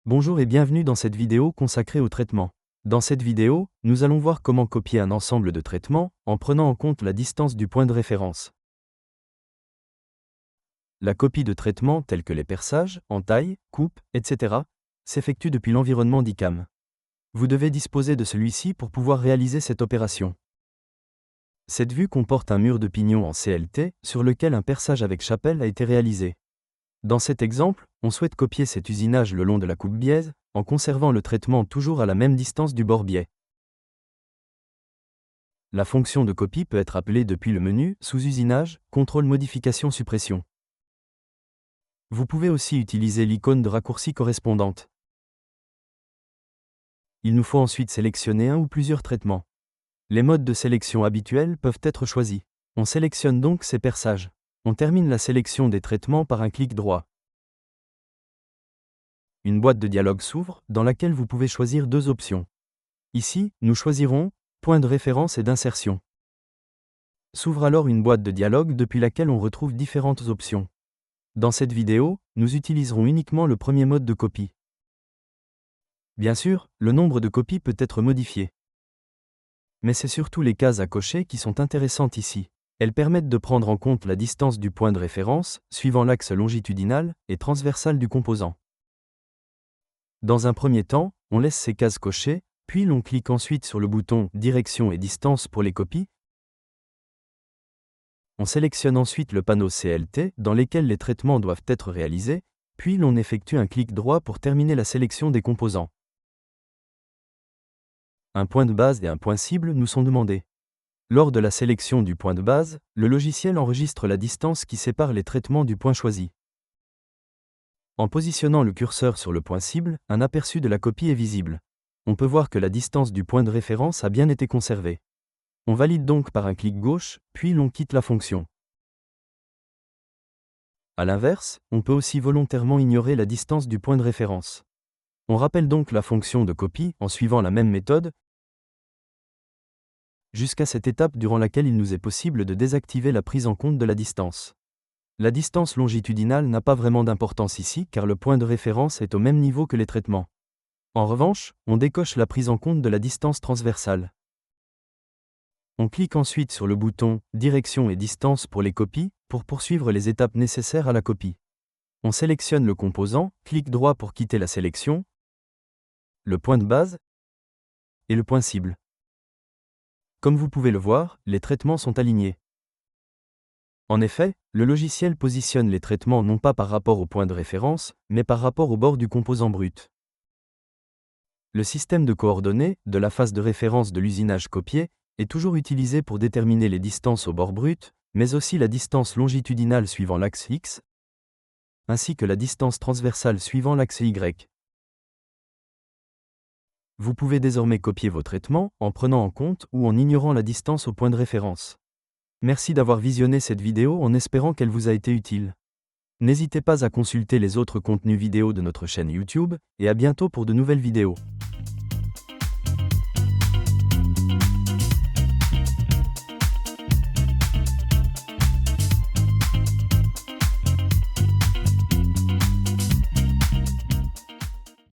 Bonjour et bienvenue dans cette vidéo consacrée au traitement. Dans cette vidéo, nous allons voir comment copier un ensemble de traitements en prenant en compte la distance du point de référence. La copie de traitements tels que les perçages, entailles, coupes, etc. s'effectue depuis l'environnement d'ICAM. Vous devez disposer de celui-ci pour pouvoir réaliser cette opération. Cette vue comporte un mur de pignon en CLT sur lequel un perçage avec chapelle a été réalisé. Dans cet exemple, on souhaite copier cet usinage le long de la coupe biaise, en conservant le traitement toujours à la même distance du bord biais. La fonction de copie peut être appelée depuis le menu Sous-usinage, Contrôle Modification Suppression. Vous pouvez aussi utiliser l'icône de raccourci correspondante. Il nous faut ensuite sélectionner un ou plusieurs traitements. Les modes de sélection habituels peuvent être choisis. On sélectionne donc ces perçages. On termine la sélection des traitements par un clic droit. Une boîte de dialogue s'ouvre, dans laquelle vous pouvez choisir deux options. Ici, nous choisirons point de référence et d'insertion. S'ouvre alors une boîte de dialogue depuis laquelle on retrouve différentes options. Dans cette vidéo, nous utiliserons uniquement le premier mode de copie. Bien sûr, le nombre de copies peut être modifié. Mais c'est surtout les cases à cocher qui sont intéressantes ici. Elles permettent de prendre en compte la distance du point de référence, suivant l'axe longitudinal et transversal du composant. Dans un premier temps, on laisse ces cases cochées, puis l'on clique ensuite sur le bouton « Direction et distance » pour les copies. On sélectionne ensuite le panneau CLT dans lequel les traitements doivent être réalisés, puis l'on effectue un clic droit pour terminer la sélection des composants. Un point de base et un point cible nous sont demandés. Lors de la sélection du point de base, le logiciel enregistre la distance qui sépare les traitements du point choisi. En positionnant le curseur sur le point cible, un aperçu de la copie est visible. On peut voir que la distance du point de référence a bien été conservée. On valide donc par un clic gauche, puis l'on quitte la fonction. A l'inverse, on peut aussi volontairement ignorer la distance du point de référence. On rappelle donc la fonction de copie en suivant la même méthode, jusqu'à cette étape durant laquelle il nous est possible de désactiver la prise en compte de la distance. La distance longitudinale n'a pas vraiment d'importance ici car le point de référence est au même niveau que les traitements. En revanche, on décoche la prise en compte de la distance transversale. On clique ensuite sur le bouton « Direction et distance » pour les copies, pour poursuivre les étapes nécessaires à la copie. On sélectionne le composant, clic droit pour quitter la sélection, le point de base et le point cible. Comme vous pouvez le voir, les traitements sont alignés. En effet, le logiciel positionne les traitements non pas par rapport au point de référence, mais par rapport au bord du composant brut. Le système de coordonnées, de la face de référence de l'usinage copié, est toujours utilisé pour déterminer les distances au bord brut, mais aussi la distance longitudinale suivant l'axe X, ainsi que la distance transversale suivant l'axe Y. Vous pouvez désormais copier vos traitements en prenant en compte ou en ignorant la distance au point de référence. Merci d'avoir visionné cette vidéo en espérant qu'elle vous a été utile. N'hésitez pas à consulter les autres contenus vidéo de notre chaîne YouTube, et à bientôt pour de nouvelles vidéos.